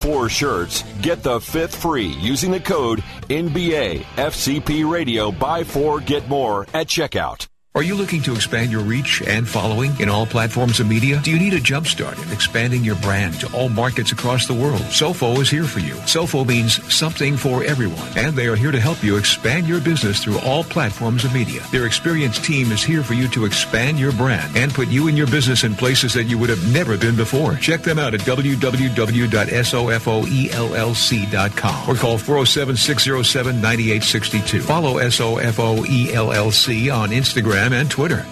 4 shirts, get the 5th free using the code NBA FCP Radio. Buy 4, get more at checkout. Are you looking to expand your reach and following in all platforms of media? Do you need a jump start in expanding your brand to all markets across the world? Sofo is here for you. Sofo means something for everyone, and they are here to help you expand your business through all platforms of media. Their experienced team is here for you to expand your brand and put you and your business in places that you would have never been before. Check them out at www.sofoellc.com or call 407-607-9862. Follow SOFOELLC on Instagram and Twitter.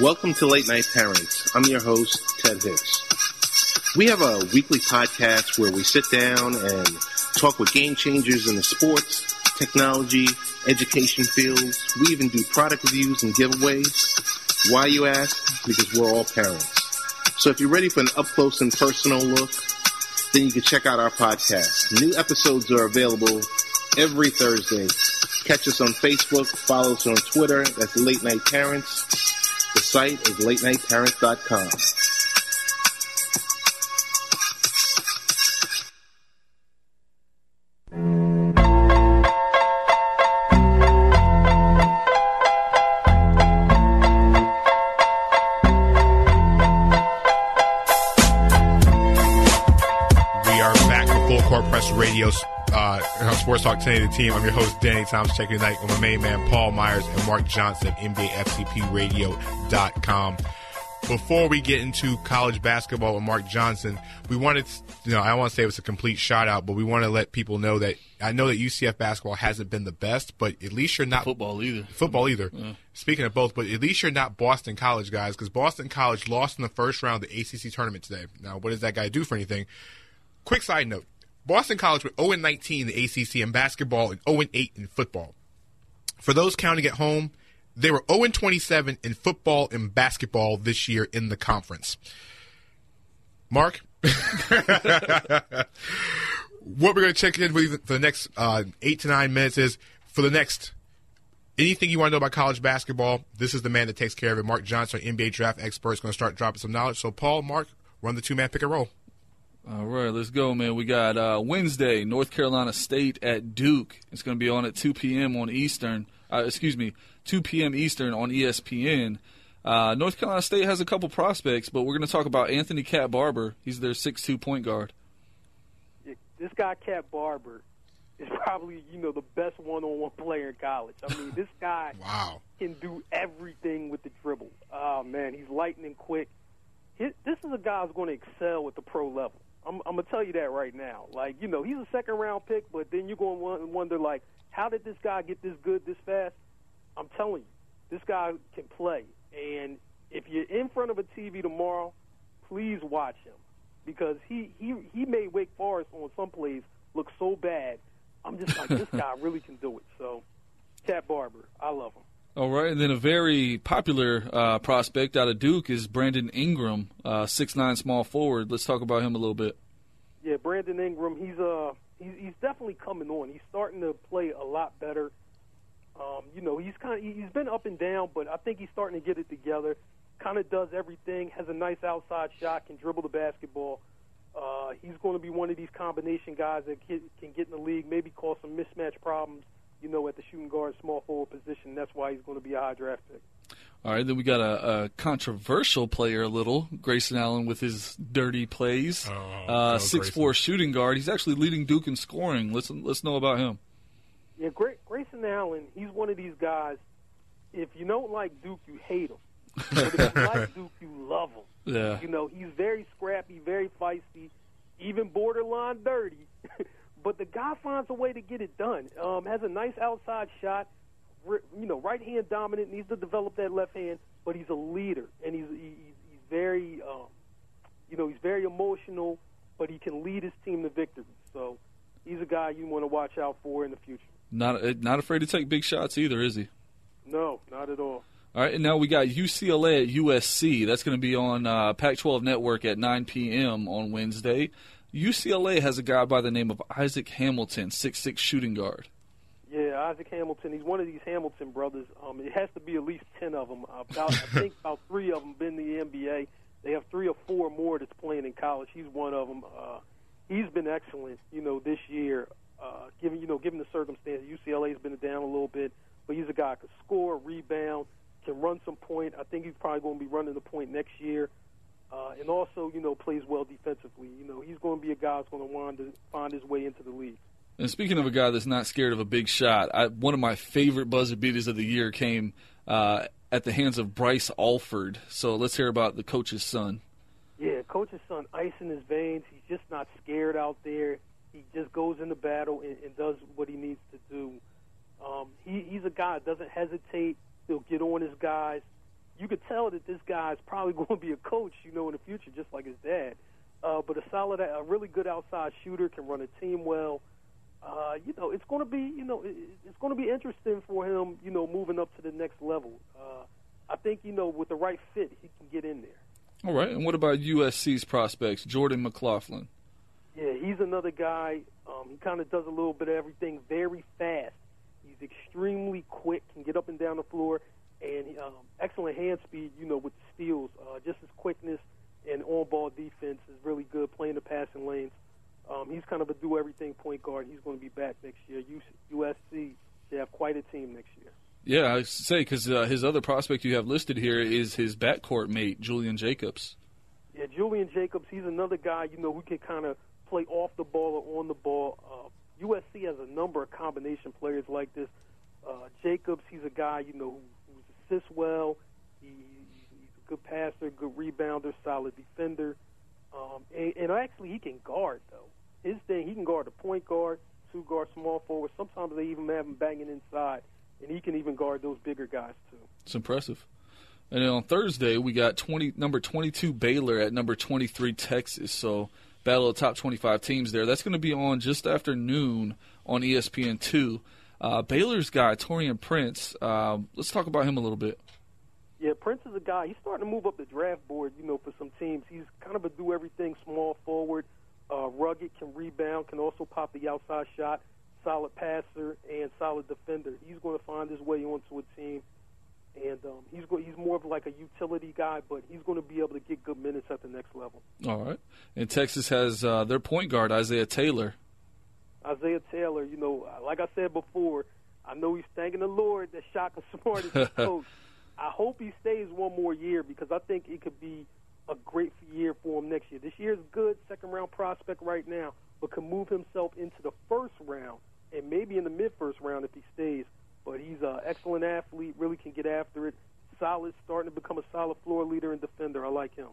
Welcome to Late Night Parents. I'm your host, Ted Hicks. We have a weekly podcast where we sit down and talk with game changers in the sports, technology, education fields. We even do product reviews and giveaways. Why, you ask? Because we're all parents. So if you're ready for an up-close and personal look, then you can check out our podcast. New episodes are available every Thursday. Catch us on Facebook, follow us on Twitter, that's Late Night Parents. The site is latenightparents.com. We are back to Full Court Press Radio. Sports Talk 10 the team. I'm your host, Danny Thompson, checking tonight with my main man, Paul Myers, and Marc Johnson of NBAFCPRadio.com. Before we get into college basketball with Marc Johnson, we wanted, I don't want to say it was a complete shout out, but we want to let people know that I know that UCF basketball hasn't been the best, but at least you're not football either. Yeah. Speaking of both, but at least you're not Boston College guys, because Boston College lost in the first round of the ACC tournament today. Now, what does that guy do for anything? Quick side note. Boston College went 0-19 in the ACC in basketball and 0-8 in football. For those counting at home, they were 0-27 in football and basketball this year in the conference. Mark, what we're going to check in with you for the next 8 to 9 minutes is, for the next anything you want to know about college basketball, this is the man that takes care of it. Marc Johnson, our NBA draft expert, is going to start dropping some knowledge. So, Paul, Mark, run the two-man pick and roll. All right, let's go, man. We got Wednesday, North Carolina State at Duke. It's going to be on at 2 p.m. on Eastern. 2 p.m. Eastern on ESPN. North Carolina State has a couple prospects, but we're going to talk about Anthony Cat Barber. He's their 6'2" point guard. This guy, Cat Barber, is probably, the best one-on-one player in college. I mean, this guy can do everything with the dribble. Oh, man, he's lightning quick. This is a guy who's going to excel at the pro level. I'm going to tell you that right now. Like, he's a second-round pick, but then you're going to wonder, like, how did this guy get this good this fast? I'm telling you, this guy can play. And if you're in front of a TV tomorrow, please watch him, because he made Wake Forest on some plays look so bad. I'm just like, this guy really can do it. So, Cat Barber, I love him. All right, and then a very popular prospect out of Duke is Brandon Ingram, 6'9" small forward. Let's talk about him a little bit. Yeah, Brandon Ingram, he's definitely coming on. He's starting to play a lot better. He's been up and down, but I think he's starting to get it together. Kind of does everything, has a nice outside shot, can dribble the basketball. He's going to be one of these combination guys that can get in the league, maybe cause some mismatch problems, at the shooting guard, small forward position. That's why he's going to be a high draft pick. All right, then we got a controversial player, Grayson Allen with his dirty plays. 6'4" shooting guard. He's actually leading Duke in scoring. Let's know about him. Yeah, Grayson Allen, he's one of these guys, if you don't like Duke, you hate him. But if you like Duke, you love him. Yeah. He's very scrappy, very feisty, even borderline dirty. But the guy finds a way to get it done. Has a nice outside shot. Right hand dominant. Needs to develop that left hand. But he's a leader, and he's very, he's very emotional. But he can lead his team to victory. So he's a guy you want to watch out for in the future. Not afraid to take big shots either, is he? No, not at all. All right, and now we got UCLA at USC. That's going to be on Pac-12 Network at 9 p.m. on Wednesday. UCLA has a guy by the name of Isaac Hamilton, 6'6" shooting guard. Yeah, Isaac Hamilton. He's one of these Hamilton brothers. It has to be at least 10 of them. I think about 3 of them been in the NBA. They have 3 or 4 more that's playing in college. He's one of them. He's been excellent, this year, given the circumstances. UCLA's been down a little bit, but he's a guy who can score, rebound, can run some point. I think he's probably going to be running the point next year. And also, plays well defensively. He's going to be a guy who's going to want to find his way into the league. And speaking of a guy that's not scared of a big shot, one of my favorite buzzer beaters of the year came at the hands of Bryce Alford. So let's hear about the coach's son. Yeah, coach's son, ice in his veins. He's just not scared out there. He just goes into battle and does what he needs to do. He's a guy that doesn't hesitate. He'll get on his guys. You could tell that this guy is probably going to be a coach, in the future, just like his dad. But a really good outside shooter, can run a team well. It's going to be, it's going to be interesting for him, moving up to the next level. I think, with the right fit, he can get in there. All right. And what about USC's prospects, Jordan McLaughlin? Yeah, he's another guy. He kind of does a little bit of everything, very fast. He's extremely quick, can get up and down the floor, and excellent hand speed, with the steals. Just his quickness and on-ball defense is really good, playing the passing lanes. He's kind of a do-everything point guard. He's going to be back next year. USC, they have quite a team next year. Yeah, I say, because his other prospect you have listed here is his backcourt mate, Julian Jacobs. Yeah, Julian Jacobs, he's another guy, who can kind of play off the ball or on the ball. USC has a number of combination players like this. Jacobs, he's a guy, who assists well. He's a good passer, good rebounder, solid defender. And actually, he can guard, though. His thing, he can guard a point guard, 2-guard, small forward. Sometimes they even have him banging inside, and he can even guard those bigger guys, too. It's impressive. And then on Thursday, we got number 22 Baylor at number 23 Texas. So battle of top 25 teams there. That's going to be on just after noon on ESPN2. Baylor's guy, Taurean Prince, let's talk about him a little bit. Yeah, Prince is a guy. He's starting to move up the draft board, for some teams. He's kind of a do-everything small forward, rugged, can rebound, can also pop the outside shot, solid passer, and solid defender. He's going to find his way onto a team, and he's more of like a utility guy, but he's going to be able to get good minutes at the next level. All right. And Texas has their point guard, Isaiah Taylor. Isaiah Taylor, like I said before, I know he's thanking the Lord that Shaka Smart is his coach. I hope he stays one more year because I think it could be a great year for him next year. This year's good, second-round prospect right now, but can move himself into the first round and maybe in the mid-first round if he stays. But he's an excellent athlete, really can get after it, solid, starting to become a solid floor leader and defender. I like him.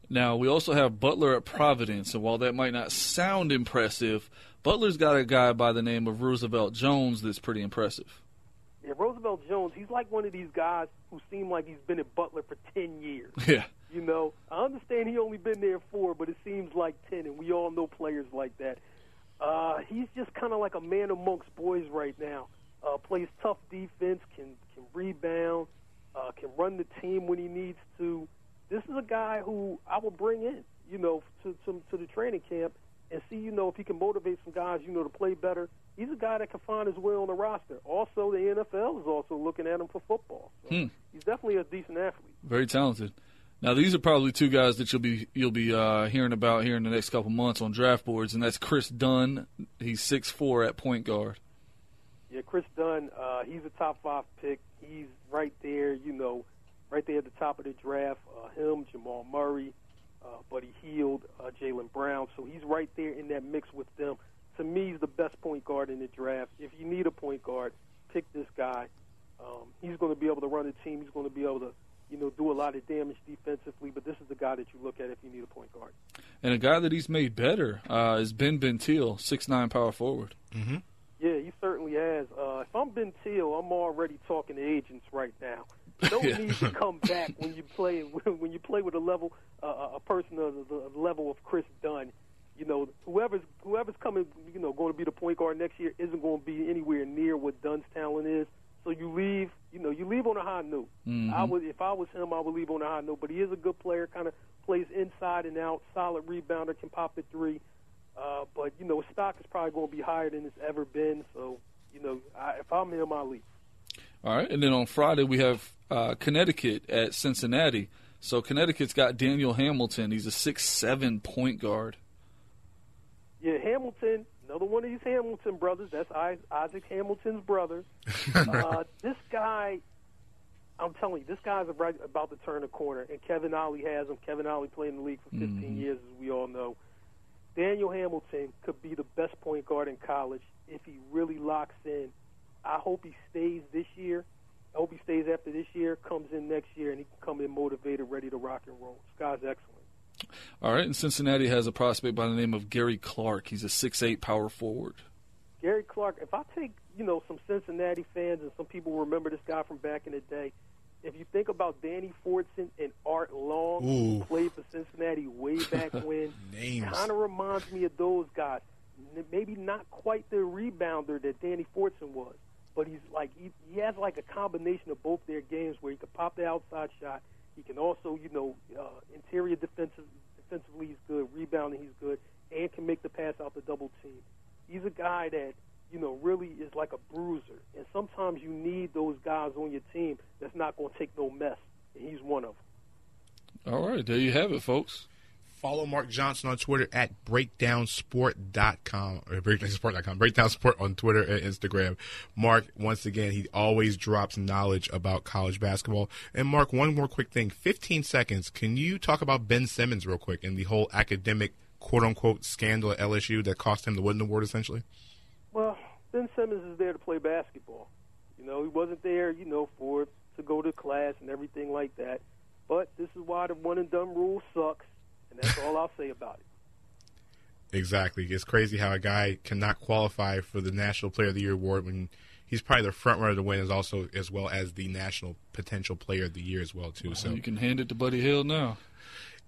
Now, we also have Butler at Providence, and while that might not sound impressive, Butler's got a guy by the name of Roosevelt Jones that's pretty impressive. Yeah, Roosevelt Jones, he's like one of these guys who seem like he's been at Butler for 10 years. Yeah. I understand he only been there 4, but it seems like 10, and we all know players like that. He's just kind of like a man amongst boys right now. Plays tough defense, can rebound, can run the team when he needs to. This is a guy who I will bring in, to the training camp and see, if he can motivate some guys, to play better. He's a guy that can find his way on the roster. Also, the NFL is also looking at him for football. So he's definitely a decent athlete. Very talented. Now, these are probably two guys that you'll be hearing about here in the next couple months on draft boards, and that's Chris Dunn. He's 6'4" at point guard. Yeah, Chris Dunn, he's a top 5 pick. He's right there, right there at the top of the draft. Him, Jamal Murray, Buddy Hield, Jaylen Brown. So he's right there in that mix with them. To me, he's the best point guard in the draft. If you need a point guard, pick this guy. He's going to be able to run a team. He's going to be able to, do a lot of damage defensively. But this is the guy that you look at if you need a point guard. And a guy that he's made better is Ben Bentil, 6'9" power forward. Mm-hmm. Yeah, he certainly has. If I'm Bentil, I'm already talking to agents right now. No need to come back when you play with a person of the level of Chris Dunn. Whoever's coming, going to be the point guard next year isn't going to be anywhere near what Dunn's talent is. So you leave on a high note. Mm-hmm. If I was him, I would leave on a high note. But he is a good player, kind of plays inside and out, solid rebounder, can pop the 3. But his stock is probably going to be higher than it's ever been. So if I'm him, I'll leave. All right, and then on Friday we have Connecticut at Cincinnati. So Connecticut's got Daniel Hamilton. He's a 6'7" point guard. Yeah, Hamilton, another one of these Hamilton brothers. That's Isaac Hamilton's brother. This guy, I'm telling you, this guy's about to turn a corner, and Kevin Ollie has him. Kevin Ollie played in the league for 15 years, as we all know. Daniel Hamilton could be the best point guard in college if he really locks in. I hope he stays this year. I hope he stays after this year, comes in next year, and he can come in motivated, ready to rock and roll. This guy's excellent. All right, and Cincinnati has a prospect by the name of Gary Clark. He's a 6'8" power forward. Gary Clark, if I take, some Cincinnati fans and some people remember this guy from back in the day, if you think about Danny Fortson and Art Long, who played for Cincinnati way back when, kind of reminds me of those guys. Maybe not quite the rebounder that Danny Fortson was, but he's like he has like a combination of both their games where he can pop the outside shot. He can also, interior defensively he's good, rebounding he's good, and can make the pass out the double team. He's a guy that, really is like a bruiser. And sometimes you need those guys on your team that's not going to take no mess, and he's one of them. All right, there you have it, folks. Follow Marc Johnson on Twitter at breakdownsport.com or breakdownsport.com. Breakdownsport on Twitter and Instagram. Marc, once again, he always drops knowledge about college basketball. And Marc, one more quick thing, 15 seconds. Can you talk about Ben Simmons real quick and the whole academic quote-unquote scandal at LSU that cost him the Wooden Award essentially? Well, Ben Simmons is there to play basketball. He wasn't there, to go to class and everything like that. But this is why the one-and-done rule sucks. And that's all I'll say about it. Exactly. It's crazy how a guy cannot qualify for the National Player of the Year award when he's probably the front runner to win, as well as the National Potential Player of the Year as well, too. Well, so you can hand it to Buddy Hield now.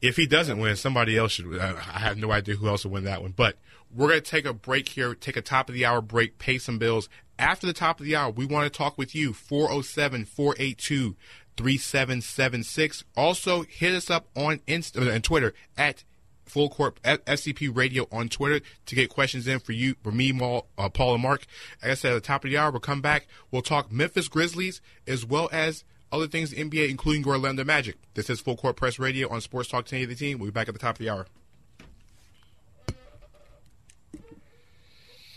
If he doesn't win, somebody else should. I have no idea who else will win that one. But we're going to take a break here, take a top-of-the-hour break, pay some bills. After the top of the hour, we want to talk with you, 407-482-3776. Also, hit us up on and Twitter at Full Court FCP Radio on Twitter to get questions in for you, for me, Paul, and Marc. Like I said, at the top of the hour, we'll come back. We'll talk Memphis Grizzlies as well as other things in the NBA, including Orlando Magic. This is Full Court Press Radio on Sports Talk 1080 The Team. We'll be back at the top of the hour.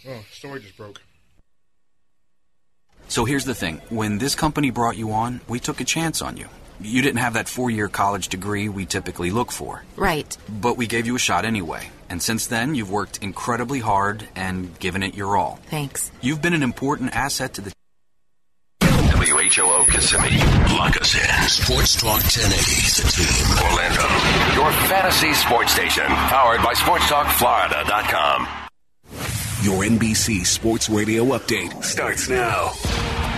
Oh, story just broke. So here's the thing. When this company brought you on, we took a chance on you. You didn't have that 4-year college degree we typically look for. Right. But we gave you a shot anyway. And since then, you've worked incredibly hard and given it your all. Thanks. You've been an important asset to the... WHOO Kissimmee, lock us in. Sports Talk 1080, The Team. Orlando, your fantasy sports station. Powered by SportsTalkFlorida.com. Your NBC Sports Radio update starts now.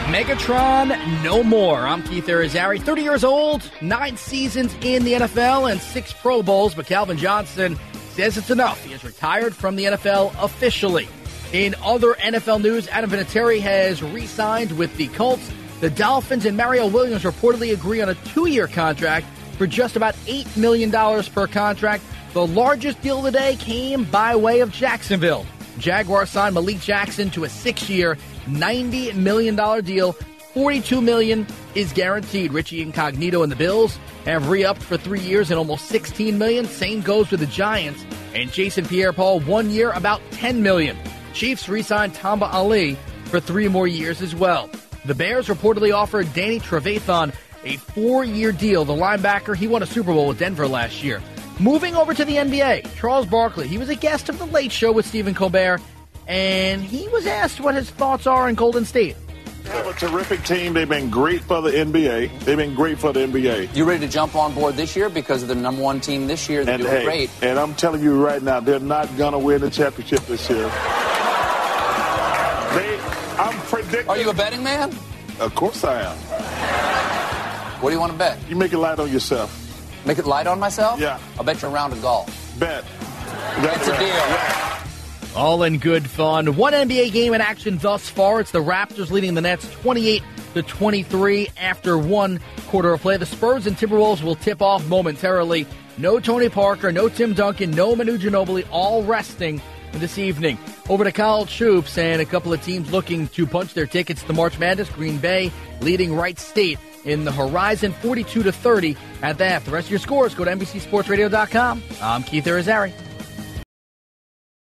Megatron, no more. I'm Keith Arizari, 30 years old, 9 seasons in the NFL and 6 Pro Bowls, but Calvin Johnson says it's enough. He has retired from the NFL officially. In other NFL news, Adam Vinatieri has re-signed with the Colts. The Dolphins and Mario Williams reportedly agree on a 2-year contract for just about $8 million per contract. The largest deal today came by way of Jacksonville. Jaguars signed Malik Jackson to a 6-year, $90 million deal. $42 million is guaranteed. Richie Incognito and the Bills have re-upped for 3 years and almost $16 million. Same goes with the Giants. And Jason Pierre-Paul, 1 year, about $10 million. Chiefs re-signed Tamba Ali for 3 more years as well. The Bears reportedly offered Danny Trevathan a 4-year deal. The linebacker, he won a Super Bowl with Denver last year. Moving over to the NBA, Charles Barkley, he was a guest of The Late Show with Stephen Colbert, and he was asked what his thoughts are on Golden State. They have a terrific team. They've been great for the NBA. You ready to jump on board this year because of the number 1 team this year? They're doing great. And I'm telling you right now, they're not going to win the championship this year. I'm predicting. Are you a betting man? Of course I am. What do you want to bet? You make it light on yourself. Make it light on myself? Yeah. I'll bet you a round of golf. Bet. That's a deal. Yeah. All in good fun. One NBA game in action thus far. It's the Raptors leading the Nets 28-23 after 1 quarter of play. The Spurs and Timberwolves will tip off momentarily. No Tony Parker, no Tim Duncan, no Manu Ginobili, all resting this evening. Over to college hoops and a couple of teams looking to punch their tickets to March Madness. Green Bay leading Wright State in the Horizon 42-30 at the half. The rest of your scores, go to NBCSportsRadio.com. I'm Keith Irizarry.